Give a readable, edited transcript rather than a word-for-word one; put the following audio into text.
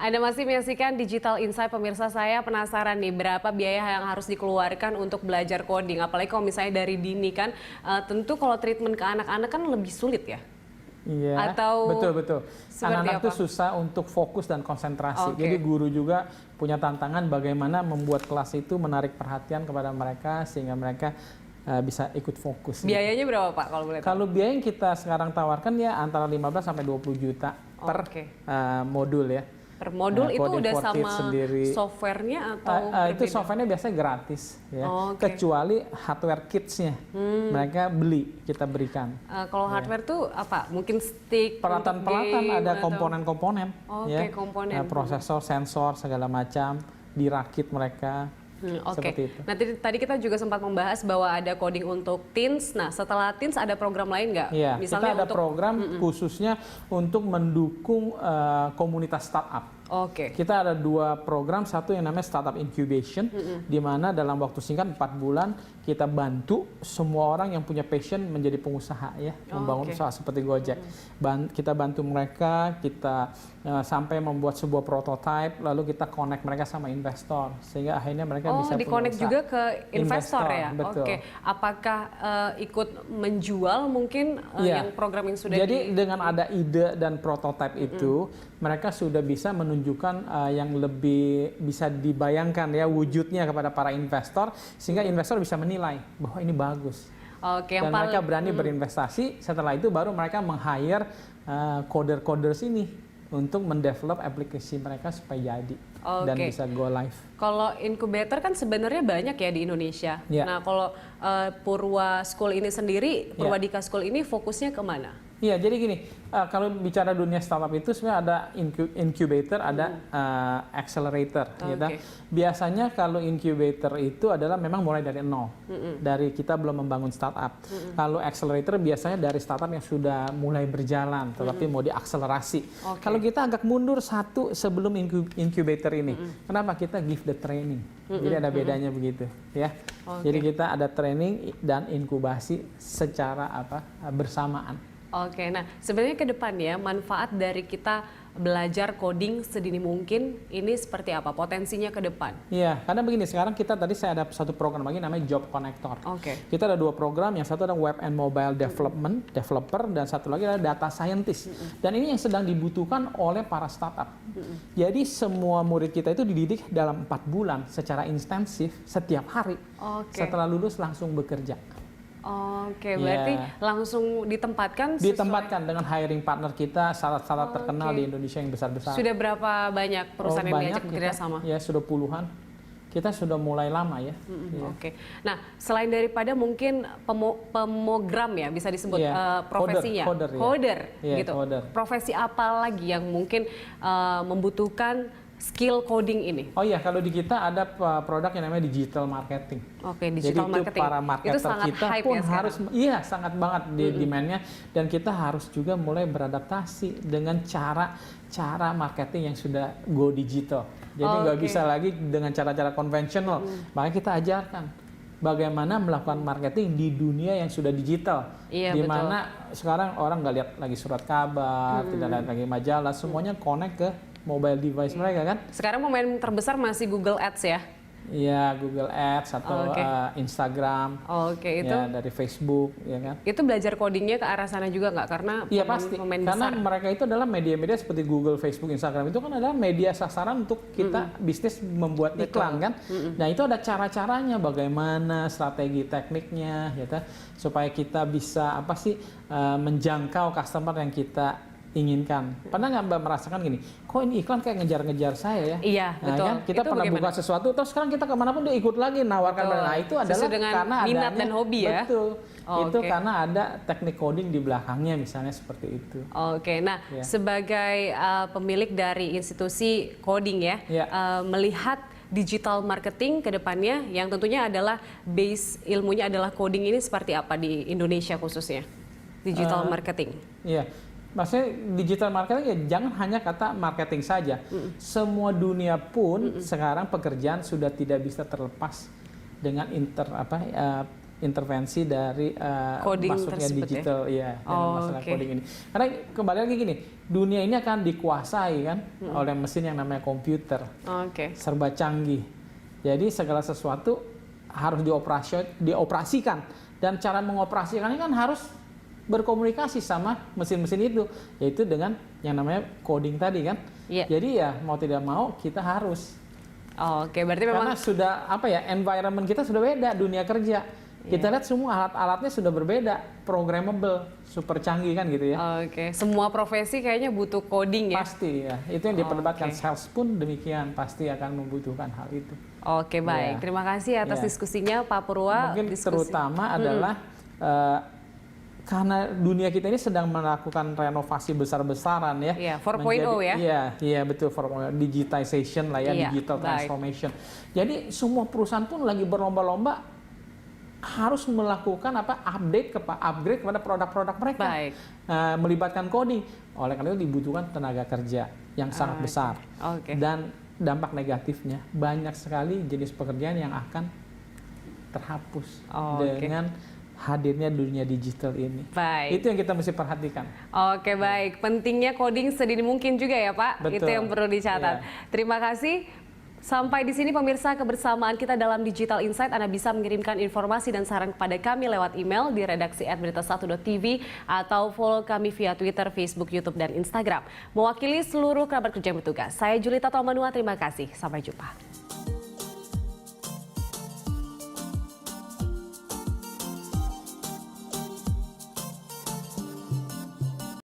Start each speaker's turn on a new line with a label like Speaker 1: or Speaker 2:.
Speaker 1: Anda masih menyaksikan Digital Insight, pemirsa. Saya penasaran nih, berapa biaya yang harus dikeluarkan untuk belajar coding? Apalagi kalau misalnya dari dini kan, tentu kalau treatment ke anak-anak kan lebih sulit ya?
Speaker 2: Iya,
Speaker 1: Atau
Speaker 2: betul. Anak-anak itu susah untuk fokus dan konsentrasi. Jadi guru juga punya tantangan bagaimana membuat kelas itu menarik perhatian kepada mereka sehingga mereka bisa ikut fokus.
Speaker 1: Biayanya berapa Pak kalau boleh tahu?
Speaker 2: Kalau biaya yang kita sekarang tawarkan ya antara 15 sampai 20 juta per modul ya.
Speaker 1: Per modul itu udah sama softwarenya atau
Speaker 2: itu softwarenya biasanya gratis ya. Kecuali hardware kitsnya mereka beli, kita berikan.
Speaker 1: Kalau hardware tuh apa? Mungkin stick,
Speaker 2: peralatan ada komponen-komponen ya.
Speaker 1: Komponen.
Speaker 2: Prosesor, sensor segala macam dirakit mereka. Seperti itu.
Speaker 1: Nah tadi kita juga sempat membahas bahwa ada coding untuk teens. Nah setelah teens ada program lain nggak?
Speaker 2: Iya, misalnya kita ada program khususnya untuk mendukung komunitas startup. Kita ada 2 program, satu yang namanya Startup Incubation, di mana dalam waktu singkat 4 bulan kita bantu semua orang yang punya passion menjadi pengusaha ya, membangun usaha seperti Gojek. Kita bantu mereka, kita sampai membuat sebuah prototype, lalu kita connect mereka sama investor, sehingga akhirnya mereka bisa
Speaker 1: di-connect juga ke investor ya?
Speaker 2: Betul.
Speaker 1: Apakah ikut menjual mungkin yang program yang sudah
Speaker 2: Jadi dengan ada ide dan prototype itu, mereka sudah bisa menunjukkan yang lebih bisa dibayangkan ya wujudnya kepada para investor, sehingga investor bisa menilai bahwa ini bagus. Dan mereka berani berinvestasi. Setelah itu baru mereka meng-hire coder-coders ini untuk mendevelop aplikasi mereka supaya jadi dan bisa go live.
Speaker 1: Kalau incubator kan sebenarnya banyak ya di Indonesia. Nah kalau Purwa School ini sendiri, Purwadika School ini fokusnya kemana?
Speaker 2: Iya, jadi gini, kalau bicara dunia startup itu sebenarnya ada incubator, ada accelerator. Gitu. Biasanya kalau incubator itu adalah memang mulai dari nol, dari kita belum membangun startup. Kalau accelerator biasanya dari startup yang sudah mulai berjalan, tetapi mau diakselerasi. Kalau kita agak mundur satu sebelum incubator ini, kenapa kita give the training? Jadi ada bedanya begitu, ya. Jadi kita ada training dan inkubasi secara bersamaan.
Speaker 1: Nah sebenarnya ke depan ya, manfaat dari kita belajar coding sedini mungkin ini seperti apa potensinya ke depan?
Speaker 2: Iya, karena begini, sekarang saya ada satu program lagi namanya Job Connector. Kita ada 2 program, yang satu ada Web and Mobile Developer, dan satu lagi adalah Data Scientist. Dan ini yang sedang dibutuhkan oleh para startup. Jadi semua murid kita itu dididik dalam 4 bulan secara intensif setiap hari. Setelah lulus langsung bekerja.
Speaker 1: Berarti langsung ditempatkan?
Speaker 2: Ditempatkan dengan hiring partner kita, startup terkenal di Indonesia yang besar-besar.
Speaker 1: Sudah berapa banyak perusahaan yang diajak bekerja sama?
Speaker 2: Ya sudah puluhan. Kita sudah mulai lama ya.
Speaker 1: Nah selain daripada mungkin pemogram ya, bisa disebut profesinya, coder gitu. Profesi apa lagi yang mungkin membutuhkan skill coding ini?
Speaker 2: Kalau di kita ada produk yang namanya digital marketing.
Speaker 1: Digital
Speaker 2: marketing. Jadi para marketer kita pun harus, sangat banget di demand-nya, dan kita harus juga mulai beradaptasi dengan cara marketing yang sudah go digital. Jadi nggak bisa lagi dengan cara-cara konvensional. Makanya kita ajarkan bagaimana melakukan marketing di dunia yang sudah digital, di mana sekarang orang nggak lihat lagi surat kabar, tidak lihat lagi majalah, semuanya connect ke mobile device mereka kan.
Speaker 1: Sekarang pemain terbesar masih Google Ads ya?
Speaker 2: Iya, Google Ads atau Instagram.
Speaker 1: Itu
Speaker 2: ya, dari Facebook, ya kan.
Speaker 1: Itu belajar codingnya ke arah sana juga nggak? Karena
Speaker 2: pasti. Karena mereka itu adalah media-media seperti Google, Facebook, Instagram itu kan adalah media sasaran untuk kita bisnis membuat iklan kan. Nah itu ada cara-caranya, bagaimana strategi tekniknya, gitu, supaya kita bisa menjangkau customer yang kita inginkan. Pernah nggak Mbak merasakan gini, kok ini iklan kayak ngejar-ngejar saya ya?
Speaker 1: Iya, betul.
Speaker 2: Kan? Kita itu pernah buka sesuatu, terus sekarang kita kemanapun dia ikut lagi nawarkan. Nah itu adalah karena
Speaker 1: minat dan hobi ya?
Speaker 2: Betul. Itu karena ada teknik coding di belakangnya, misalnya seperti itu.
Speaker 1: Nah sebagai pemilik dari institusi coding ya, melihat digital marketing ke depannya yang tentunya adalah base ilmunya adalah coding ini seperti apa di Indonesia khususnya? Digital marketing.
Speaker 2: Iya. Maksudnya digital marketing ya jangan hanya kata marketing saja. Semua dunia pun sekarang pekerjaan sudah tidak bisa terlepas dengan intervensi dari
Speaker 1: coding
Speaker 2: masuknya
Speaker 1: tersebut
Speaker 2: digital ya, dengan masalah coding ini. Karena kembali lagi gini, dunia ini akan dikuasai kan oleh mesin yang namanya komputer, serba canggih. Jadi segala sesuatu harus dioperasikan, dan cara mengoperasikannya kan harus berkomunikasi sama mesin-mesin itu, yaitu dengan yang namanya coding tadi kan. Jadi ya mau tidak mau kita harus.
Speaker 1: Berarti memang
Speaker 2: karena sudah environment kita sudah beda, dunia kerja. Kita lihat semua alat-alatnya sudah berbeda, programmable, super canggih kan gitu ya.
Speaker 1: Semua profesi kayaknya butuh coding ya.
Speaker 2: Pasti ya, itu yang diperdebatkan. Sales pun demikian, pasti akan membutuhkan hal itu.
Speaker 1: Baik. Terima kasih atas diskusinya Pak Purwa.
Speaker 2: Mungkin terutama adalah karena dunia kita ini sedang melakukan renovasi besar-besaran ya.
Speaker 1: 4.0 ya?
Speaker 2: Iya betul, 4.0, digitization lah ya, digital transformation. Jadi semua perusahaan pun lagi berlomba-lomba harus melakukan upgrade kepada produk-produk mereka. Melibatkan coding. Oleh karena itu dibutuhkan tenaga kerja yang sangat besar. Dan dampak negatifnya banyak sekali jenis pekerjaan yang akan terhapus dengan hadirnya dunia digital ini. Itu yang kita mesti perhatikan.
Speaker 1: Baik. Pentingnya coding sedini mungkin juga ya Pak.
Speaker 2: Betul.
Speaker 1: Itu yang perlu dicatat. Terima kasih. Sampai di sini pemirsa kebersamaan kita dalam Digital Insight. Anda bisa mengirimkan informasi dan saran kepada kami lewat email di redaksi@berita1.tv atau follow kami via Twitter, Facebook, YouTube, dan Instagram. Mewakili seluruh kerabat kerja yang bertugas, saya Julita Tomanua, terima kasih. Sampai jumpa.